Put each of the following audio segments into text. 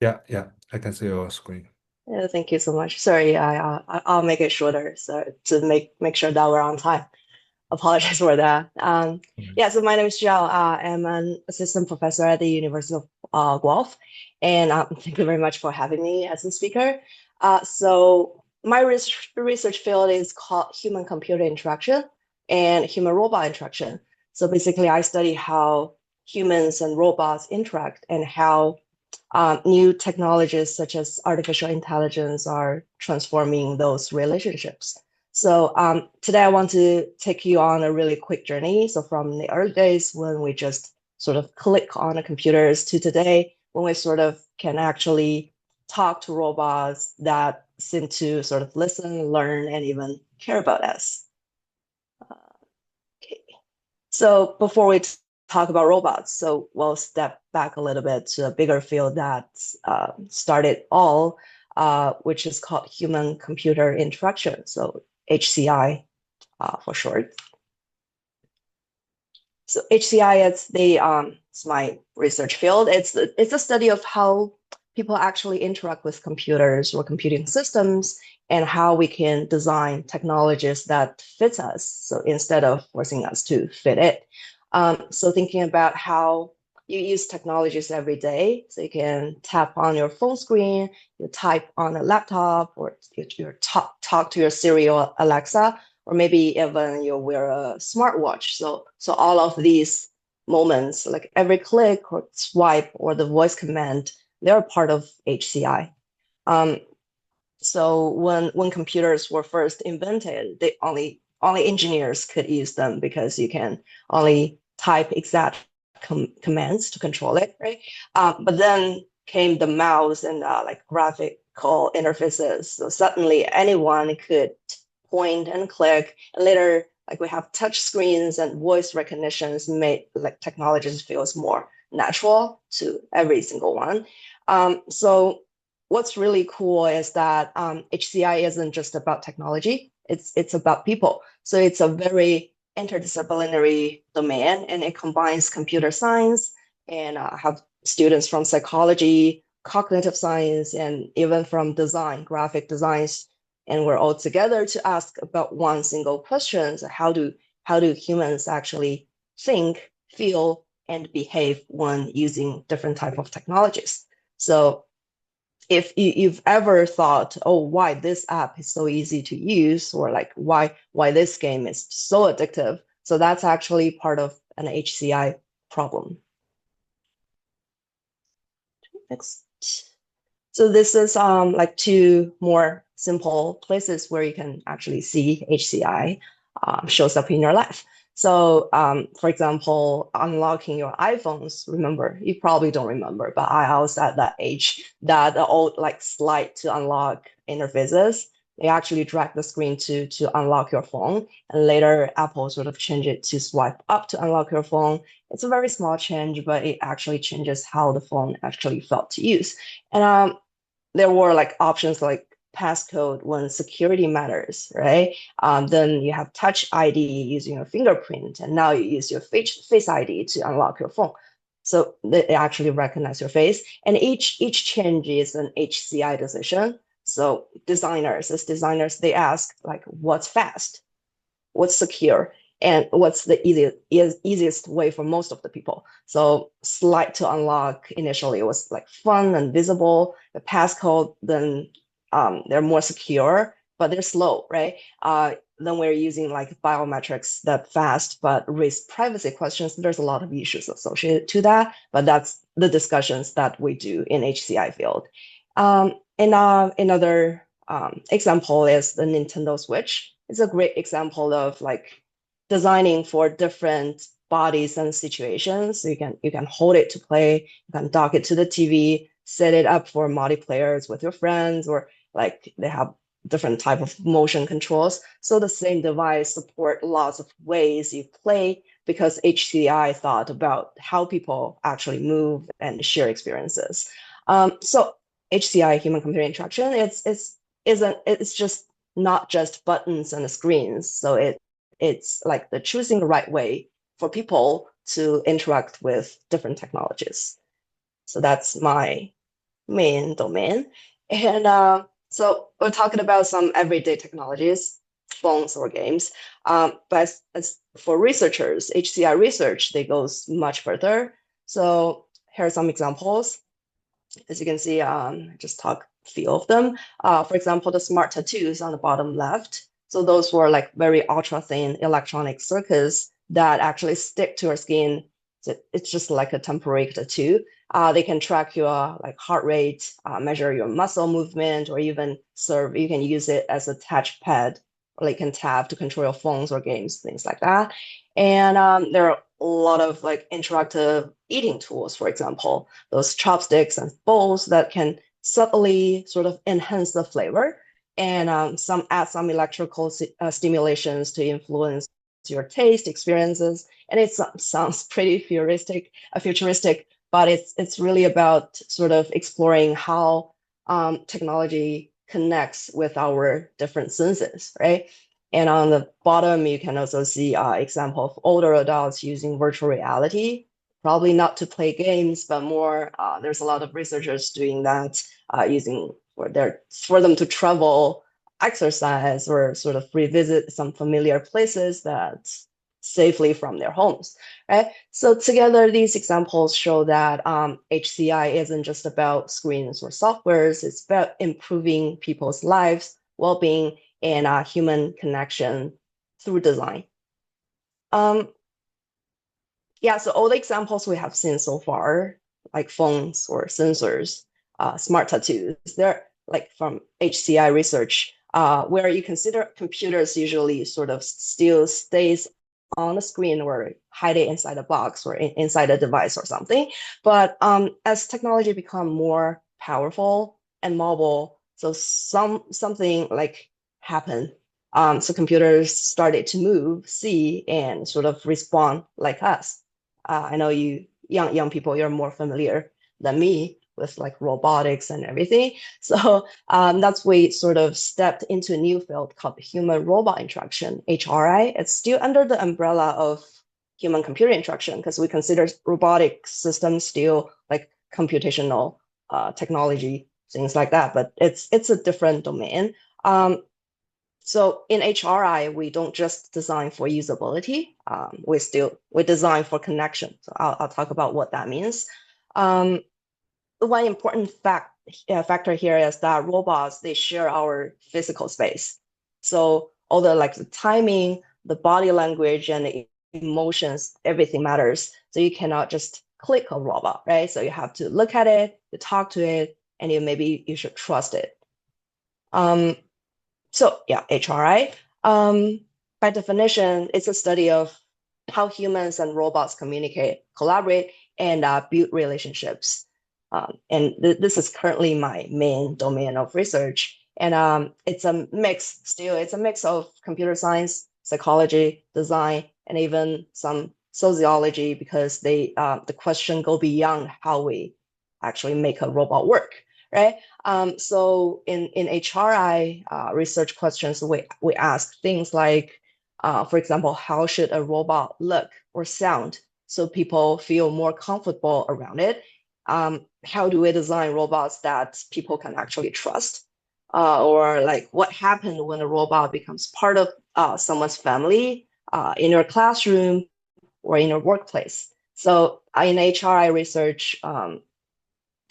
Yeah, I can see your screen. Yeah, thank you so much. Sorry, I'll make it shorter so to make sure that we're on time. Apologize for that. Mm. Yeah, so my name is Zhao. I'm an assistant professor at the University of Guelph, and thank you very much for having me as a speaker. So my research field is called human-computer interaction and human-robot interaction. So basically, I study how humans and robots interact and how new technologies such as artificial intelligence are transforming those relationships. So today I want to take you on a really quick journey. So from the early days when we just sort of click on the computers to today when we sort of can actually talk to robots that seem to sort of listen, learn, and even care about us. Okay. So before we talk about robots, so we'll step back a little bit to a bigger field that started all, which is called human-computer interaction. So HCI for short. So HCI, it's my research field. It's a study of how people actually interact with computers or computing systems and how we can design technologies that fits us. So instead of forcing us to fit it. So thinking about how you use technologies every day. So you can tap on your phone screen, you type on a laptop, or you talk to your Siri or Alexa, or maybe even you wear a smartwatch. So all of these moments, like every click or swipe or the voice command, they're part of HCI. Um, so when computers were first invented, they only engineers could use them because you can only type exact commands to control it, right? But then came the mouse and like graphical interfaces. So suddenly anyone could point and click, and later like we have touch screens and voice recognitions made like technologies feels more natural to every single one. So what's really cool is that HCI isn't just about technology, it's about people. So it's a very interdisciplinary domain and it combines computer science and have students from psychology, cognitive science, and even from design, graphic designs. And we're all together to ask about one single question. So how do humans actually think, feel, and behave when using different type of technologies? So if you've ever thought, oh, why this app is so easy to use, or like why this game is so addictive, so that's actually part of an HCI problem. Next. So this is like two more simple places where you can actually see HCI shows up in your life. So for example, unlocking your iPhones, remember, you probably don't remember, but I was at that age that the old like slide to unlock interfaces, they actually drag the screen to unlock your phone. And later Apple sort of changed it to swipe up to unlock your phone. It's a very small change, but it actually changes how the phone actually felt to use. And there were like options like passcode when security matters, right? Then you have touch ID using your fingerprint, and now you use your face ID to unlock your phone. So they actually recognize your face, and each change is an HCI decision. So designers, as designers, they ask like, what's fast? What's secure? And what's the easiest way for most of the people. So slide to unlock initially was like fun and visible. The passcode, then they're more secure, but they're slow, right? Then we're using like biometrics that fast, but raise privacy questions. There's a lot of issues associated to that, but that's the discussions that we do in HCI field. And another example is the Nintendo Switch. It's a great example of like designing for different bodies and situations. So you can hold it to play, you can dock it to the TV, set it up for multiplayers with your friends, or like they have different type of motion controls. So the same device support lots of ways you play because HCI thought about how people actually move and share experiences. So HCI, human computer interaction, it's just not just buttons and screens. So it's like the choosing the right way for people to interact with different technologies. So that's my main domain. And so we're talking about some everyday technologies, phones or games. But as for researchers, HCI research, they goes much further. So here are some examples. As you can see, just talk a few of them. For example, the smart tattoos on the bottom left. So those were like very ultra thin electronic circuits that actually stick to your skin. So it's just like a temporary tattoo. They can track your like heart rate, measure your muscle movement, or even serve. You can use it as a touch pad, or you can tap to control your phones or games, things like that. And there are a lot of like interactive eating tools, for example, those chopsticks and bowls that can subtly sort of enhance the flavor and some add some electrical stimulations to influence your taste experiences. And it sounds pretty futuristic, but it's really about sort of exploring how technology connects with our different senses, right? And on the bottom, you can also see example of older adults using virtual reality, probably not to play games, but more, there's a lot of researchers doing that using for them to travel, exercise, or sort of revisit some familiar places that safely from their homes, right? So together, these examples show that HCI isn't just about screens or softwares, it's about improving people's lives, well-being, and human connection through design. Yeah, so all the examples we have seen so far, like phones or sensors, smart tattoos, they're like from HCI research, where you consider computers usually sort of still stays on the screen or hide it inside a box or inside a device or something. But as technology become more powerful and mobile, so something like happened. So computers started to move, see, and sort of respond like us. I know you young people, you're more familiar than me with like robotics and everything. So that's we sort of stepped into a new field called human robot interaction, HRI. It's still under the umbrella of human computer interaction because we consider robotic systems still like computational technology, things like that. But it's a different domain. So in HRI, we don't just design for usability. We design for connection. So I'll talk about what that means. One important factor here is that robots, they share our physical space. So all the like the timing, the body language, and the emotions, everything matters. So you cannot just click a robot, right? So you have to look at it, you talk to it, and maybe you should trust it. So yeah, HRI, by definition, it's a study of how humans and robots communicate, collaborate, and build relationships. And this is currently my main domain of research. And it's a mix of computer science, psychology, design, and even some sociology because the question go beyond how we actually make a robot work, right? So in HRI research questions, we ask things like, for example, how should a robot look or sound so people feel more comfortable around it? How do we design robots that people can actually trust? Or like what happened when a robot becomes part of someone's family, in your classroom, or in your workplace? So in HRI research,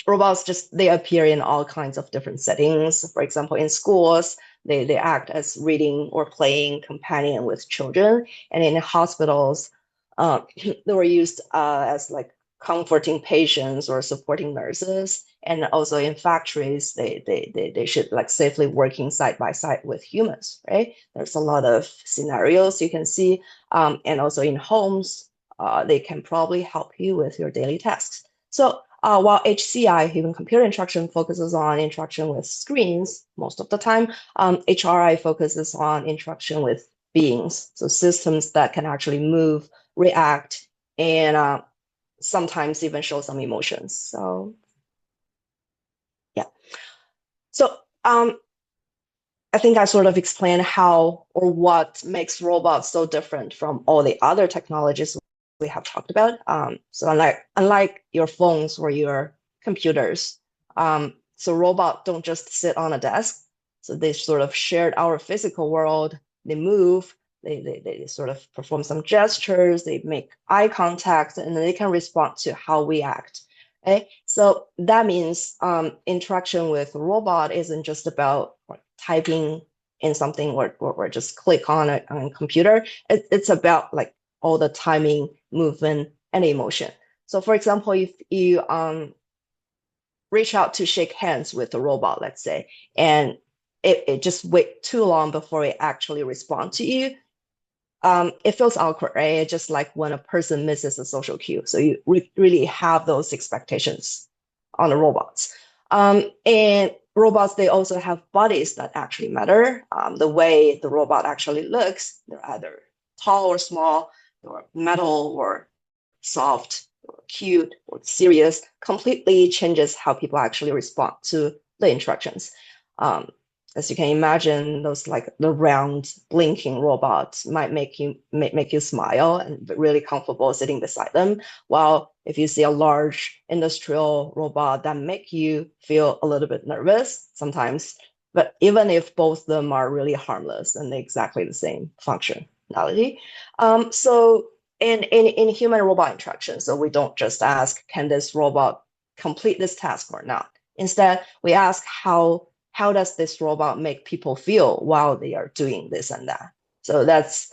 robots they appear in all kinds of different settings. For example, in schools, they act as reading or playing companion with children, and in hospitals, they were used as like comforting patients or supporting nurses, and also in factories, they should like safely working side by side with humans, right? There's a lot of scenarios you can see, and also in homes, they can probably help you with your daily tasks. So while HCI, human computer interaction, focuses on interaction with screens most of the time, HRI focuses on interaction with beings, so systems that can actually move, react, and sometimes even show some emotions. So yeah. So I think I sort of explained how or what makes robots so different from all the other technologies we have talked about. So unlike your phones or your computers, So robots don't just sit on a desk. So they sort of shared our physical world. They move, they sort of perform some gestures, they make eye contact, and then they can respond to how we act. Okay? So that means interaction with robot isn't just about typing in something or just click on a computer. It's about like all the timing, movement, and emotion. So for example, if you reach out to shake hands with a robot, let's say, and it just wait too long before it actually respond to you, it feels awkward, right? It's just like when a person misses a social cue. So you really have those expectations on the robots. And robots, they also have bodies that actually matter. The way the robot actually looks, they're either tall or small, or metal or soft, or cute or serious, completely changes how people actually respond to the instructions. As you can imagine, those like the round blinking robots might make you smile and really comfortable sitting beside them. While if you see a large industrial robot that make you feel a little bit nervous sometimes, but even if both of them are really harmless and exactly the same functionality. So in human robot interaction, so we don't just ask, can this robot complete this task or not? Instead, we ask how does this robot make people feel while they are doing this and that? So that's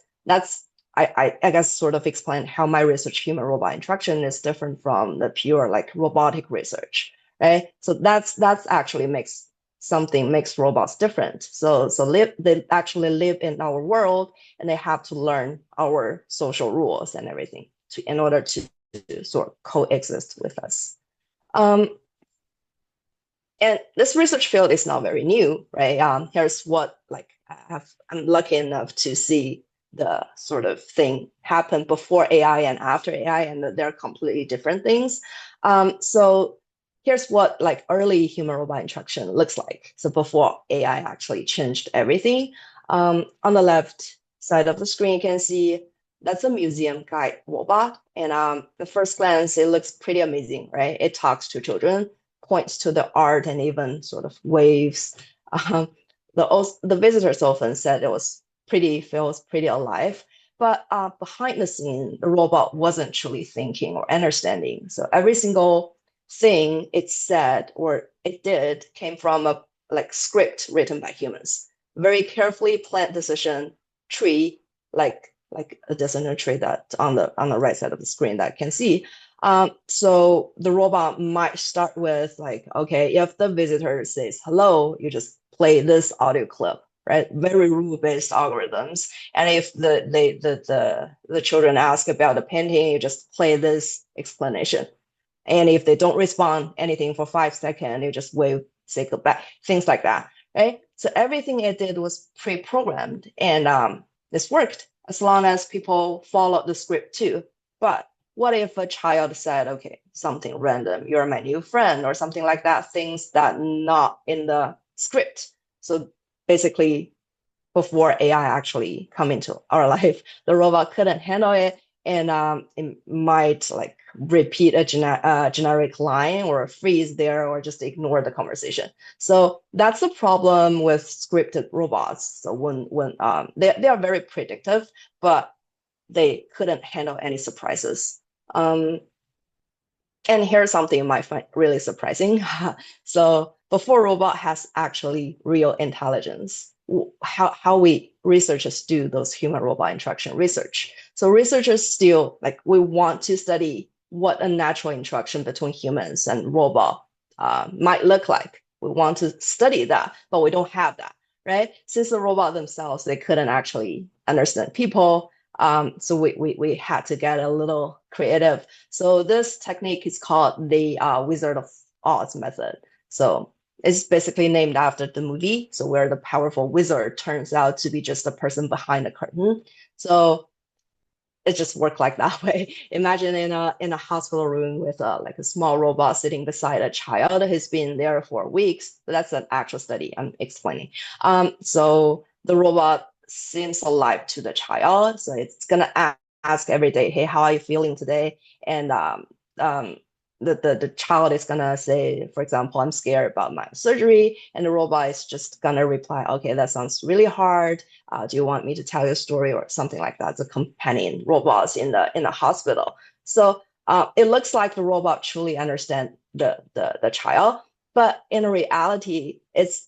I guess sort of explain how my research human robot interaction is different from the pure like robotic research, right? So that's actually makes robots different. So they actually live in our world and they have to learn our social rules and everything in order to sort of coexist with us. Um, and this research field is not very new, right? Here's what like I'm lucky enough to see the sort of thing happen before AI and after AI, and they're completely different things. So here's what like early human robot interaction looks like. So before AI actually changed everything. On the left side of the screen, you can see that's a museum guide robot. And the first glance, it looks pretty amazing, right? It talks to children, points to the art, and even sort of waves. Um, the visitors often said feels pretty alive. But behind the scene, the robot wasn't truly thinking or understanding. So every single thing it said or it did came from a like script written by humans. Very carefully planned decision tree, like a decision tree that on the right side of the screen that I can see. So the robot might start with like, okay, if the visitor says hello, you just play this audio clip, right? Very rule-based algorithms. And if the children ask about the painting, you just play this explanation. And if they don't respond anything for 5 seconds, you just wave, say goodbye, things like that, right? So everything it did was pre-programmed, and this worked as long as people followed the script too. But what if a child said, okay, something random, you're my new friend, or something like that, things that not in the script. So basically, before AI actually come into our life, the robot couldn't handle it, and it might like repeat a generic line or freeze there or just ignore the conversation. So that's the problem with scripted robots. So when they are very predictive, but they couldn't handle any surprises. And here's something you might find really surprising. So before robot has actually real intelligence, how we researchers do those human robot interaction research. So researchers still like we want to study what a natural interaction between humans and robot might look like. We want to study that, but we don't have that, right? Since the robot themselves, they couldn't actually understand people. So we had to get a little creative. So this technique is called the Wizard of Oz method. So it's basically named after the movie. So where the powerful wizard turns out to be just a person behind the curtain. So it just worked like that way. Imagine in a hospital room with like a small robot sitting beside a child who's been there for weeks. But that's an actual study I'm explaining. So the robot seems alive to the child. So it's gonna ask every day, hey, how are you feeling today? And the child is gonna say, for example, I'm scared about my surgery, and the robot is just gonna reply, okay, that sounds really hard. Do you want me to tell you a story or something like that? The companion robots in the hospital. So it looks like the robot truly understands the child, but in reality, it's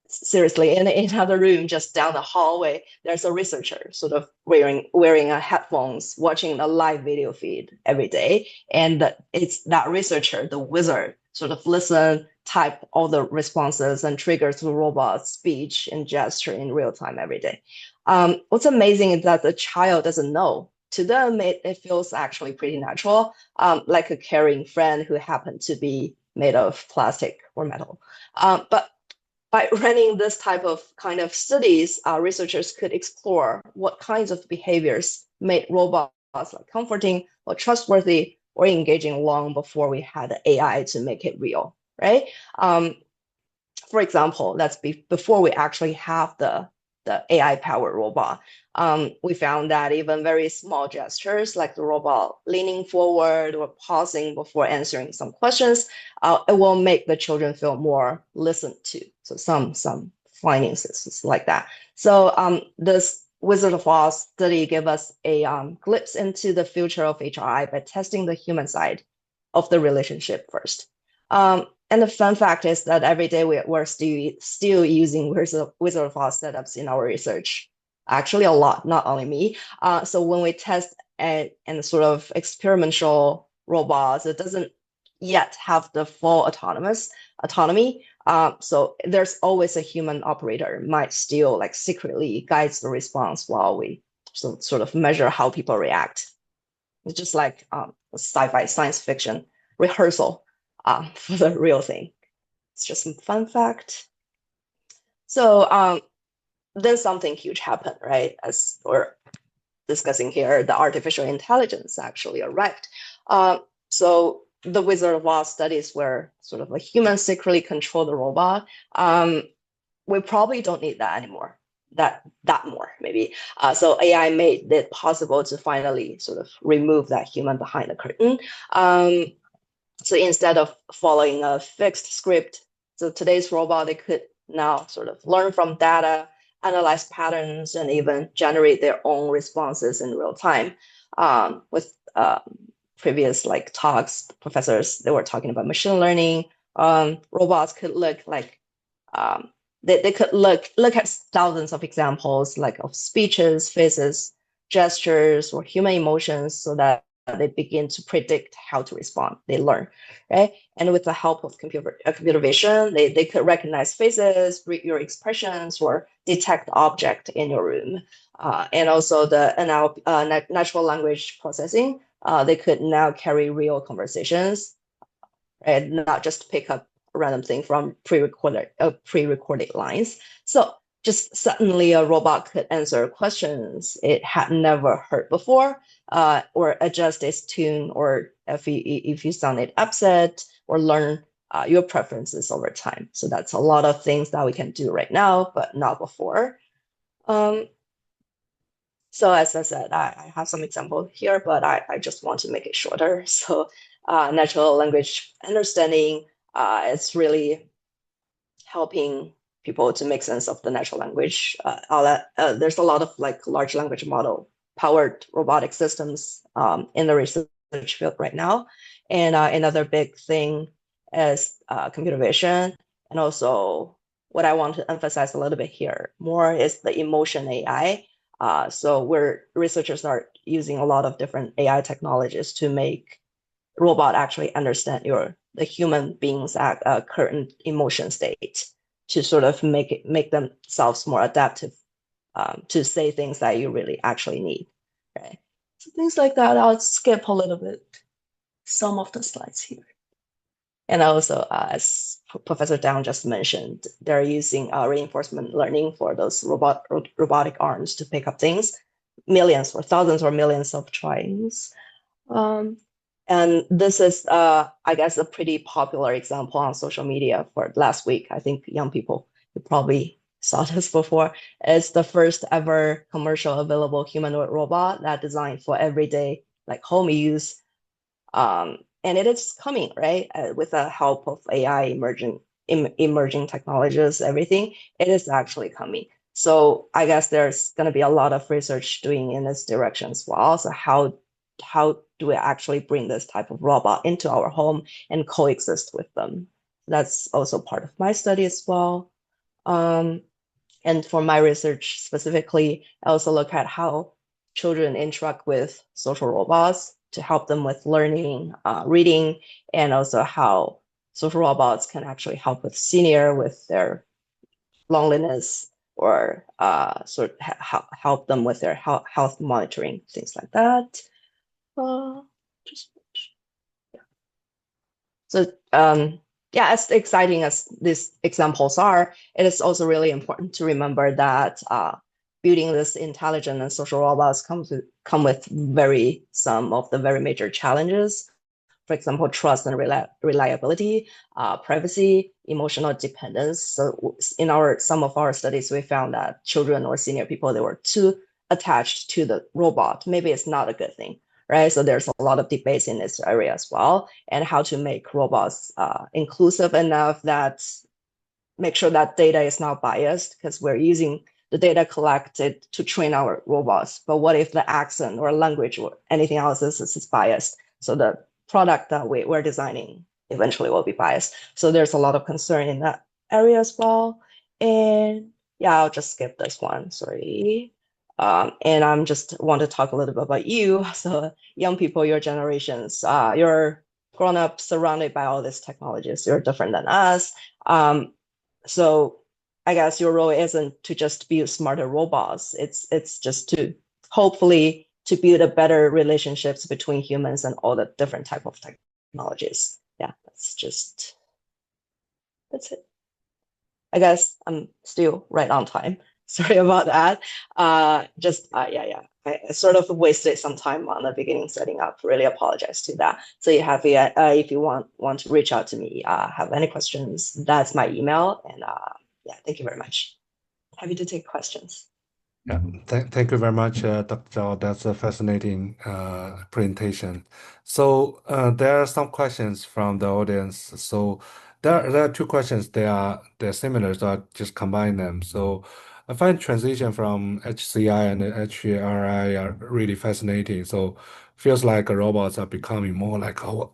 seriously in another room just down the hallway there's a researcher sort of wearing a headphones watching a live video feed every day, and it's that researcher, the wizard, sort of listen, type all the responses and triggers the robot's speech and gesture in real time every day. What's amazing is that the child doesn't know. To them it feels actually pretty natural, like a caring friend who happened to be made of plastic or metal. But by running this type of kind of studies, researchers could explore what kinds of behaviors made robots like comforting or trustworthy or engaging long before we had AI to make it real, right? For example, that's before we actually have the AI powered robot. We found that even very small gestures, like the robot leaning forward or pausing before answering some questions, it will make the children feel more listened to. So some findings is like that. So this Wizard of Oz study gave us a glimpse into the future of HRI by testing the human side of the relationship first. And the fun fact is that every day we're still using Wizard of Oz setups in our research. Actually, a lot, not only me. So when we test and sort of experimental robots, it doesn't yet have the full autonomy. So there's always a human operator might still like secretly guides the response while we sort of measure how people react. It's just like sci-fi science fiction rehearsal for the real thing. It's just some fun fact. So then something huge happened, right? As we're discussing here, the artificial intelligence actually arrived. So the Wizard of Oz studies where sort of a human secretly control the robot. We probably don't need that anymore. That more maybe. So AI made it possible to finally sort of remove that human behind the curtain. So instead of following a fixed script, so today's robot, they could now sort of learn from data, analyze patterns, and even generate their own responses in real time. With previous like talks, professors, they were talking about machine learning. Robots could look like they could look at thousands of examples like of speeches, faces, gestures, or human emotions, so that they begin to predict how to respond. They learn, right? And with the help of computer vision, they could recognize faces, read your expressions, or detect object in your room. And also the natural language processing, they could now carry real conversations, and not just pick up a random thing from pre-recorded lines. So just suddenly a robot could answer questions it had never heard before, or adjust its tune, or if you sounded upset, or learn your preferences over time. So that's a lot of things that we can do right now, but not before. Um, so as I said, I have some example here, but I just want to make it shorter. So natural language understanding is really helping people to make sense of the natural language. There's a lot of like large language model powered robotic systems in the research field right now. And another big thing is computer vision. And also what I want to emphasize a little bit here more is the emotion AI. So where researchers are using a lot of different AI technologies to make robot actually understand the human being's current emotion state, to sort of make themselves more adaptive, to say things that you really actually need, right? So things like that. I'll skip a little bit some of the slides here. And also, as Professor Down just mentioned, they're using reinforcement learning for those robotic arms to pick up things, millions or thousands or millions of tries. And this is, I guess, a pretty popular example on social media for last week. I think young people, you probably saw this before. It's the first ever commercial available humanoid robot that designed for everyday like home use. and it is coming, right? With the help of AI emerging technologies, everything, it is actually coming. So I guess there's going to be a lot of research doing in this direction as well. So how do we actually bring this type of robot into our home and coexist with them? That's also part of my study as well. Um, and for my research specifically, I also look at how children interact with social robots to help them with learning, reading, and also how social robots can actually help with senior with their loneliness or sort of help them with their health monitoring, things like that. Uh, just so yeah, as exciting as these examples are, it is also really important to remember that building this intelligent and social robots come with some of the very major challenges. For example, trust and reliability, privacy, emotional dependence. So in some of our studies, we found that children or senior people, they were too attached to the robot. Maybe it's not a good thing, right? So there's a lot of debates in this area as well, and how to make robots inclusive enough that make sure that data is not biased, because we're using the data collected to train our robots. But what if the accent or language or anything else is biased? So the product that we're designing eventually will be biased. So there's a lot of concern in that area as well. And yeah, I'll just skip this one. Sorry. And I'm just want to talk a little bit about you. So young people, your generations, you're grown up surrounded by all these technologies. You're different than us. So I guess your role isn't to just build smarter robots. It's just to hopefully to build a better relationships between humans and all the different type of technologies. Yeah, that's it. I guess I'm still right on time. Sorry about that. Yeah. I sort of wasted some time on the beginning setting up. Really apologize to that. So you have if you want to reach out to me, have any questions, that's my email. And yeah, thank you very much. Happy to take questions. Yeah, thank you very much, Dr. Zhao. That's a fascinating presentation. So there are some questions from the audience. So there are two questions. They're similar, so I just combine them. So I find transition from HCI and HRI are really fascinating. So feels like robots are becoming more like our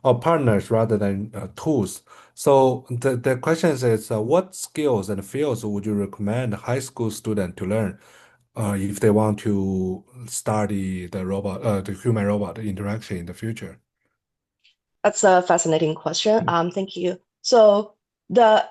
our partners rather than tools. So the question is, what skills and fields would you recommend a high school student to learn if they want to study the human robot interaction in the future? That's a fascinating question. Thank you. So the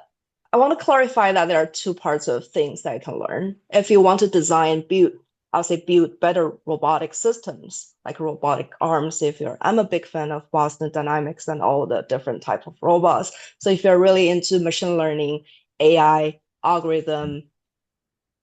I want to clarify that there are two parts of things that I can learn. If you want to I'll say build better robotic systems, like robotic arms. I'm a big fan of Boston Dynamics and all the different type of robots. So if you're really into machine learning, AI, algorithm,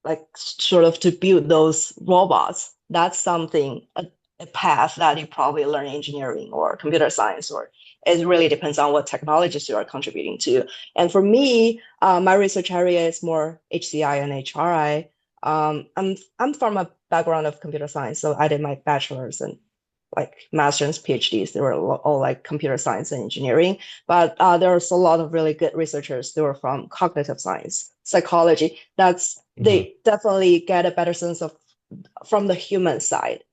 like sort of to build those robots, that's a path that you probably learn engineering or computer science, or it really depends on what technologies you are contributing to. And for me, my research area is more HCI and HRI. I'm from a background of computer science, so I did my bachelor's and like master's, PhDs. They were all like computer science and engineering. But there's a lot of really good researchers. They were from cognitive science, psychology. Mhm. They definitely get a better sense of from the human side,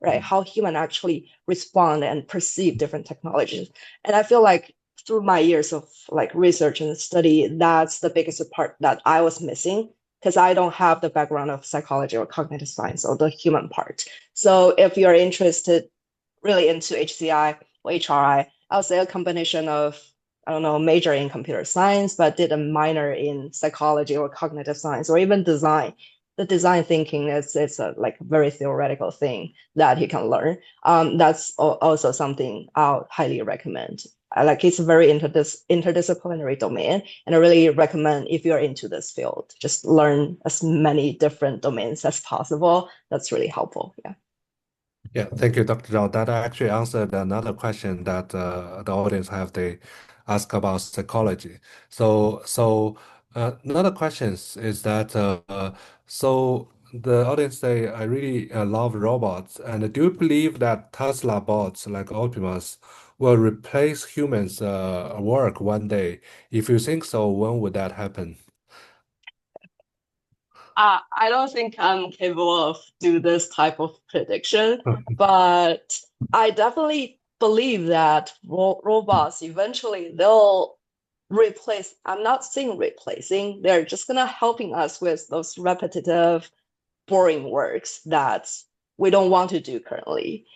right? How human actually respond and perceive different technologies. And I feel like through my years of like research and study, that's the biggest part that I was missing, because I don't have the background of psychology or cognitive science or the human part. So if you're interested really into HCI or HRI, I would say a combination of, I don't know, major in computer science, but did a minor in psychology or cognitive science or even design. The design thinking is it's a like very theoretical thing that he can learn. That's also something I'll highly recommend. I like it's a very interdisciplinary domain, and I really recommend if you're into this field, just learn as many different domains as possible. That's really helpful. Yeah. Yeah, thank you, Dr. Zhao. That actually answered another question that the audience have. They ask about psychology. Another question is that so the audience say, I really love robots, and do you believe that Tesla bots like Optimus will replace humans' work one day. If you think so, when would that happen? I don't think I'm capable of do this type of prediction, but I definitely believe that robots eventually they'll replace. I'm not saying replacing. They're just gonna helping us with those repetitive, boring works that we don't want to do currently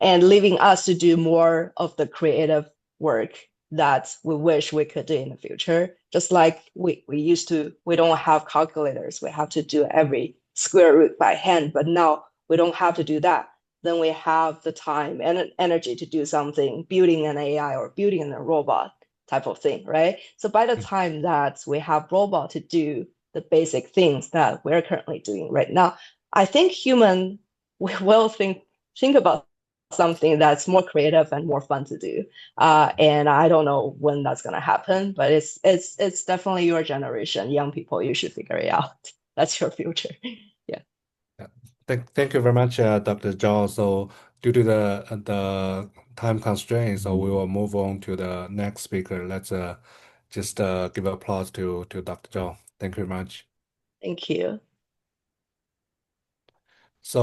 and leaving us to do more of the creative work that we wish we could do in the future. Just like we used to, we don't have calculators. We have to do every square root by hand, but now we don't have to do that. Then we have the time and energy to do something, building an AI or building a robot type of thing, right? So by the time that we have robot to do the basic things that we're currently doing right now, I think human will think about something that's more creative and more fun to do. And I don't know when that's gonna happen, but it's definitely your generation, young people. You should figure it out. That's your future. Yeah. Yeah. Thank you very much, Dr. Zhao. So due to the time constraints, so we will move on to the next speaker. Let's just give applause to Dr. Zhao. Thank you very much. Thank you. So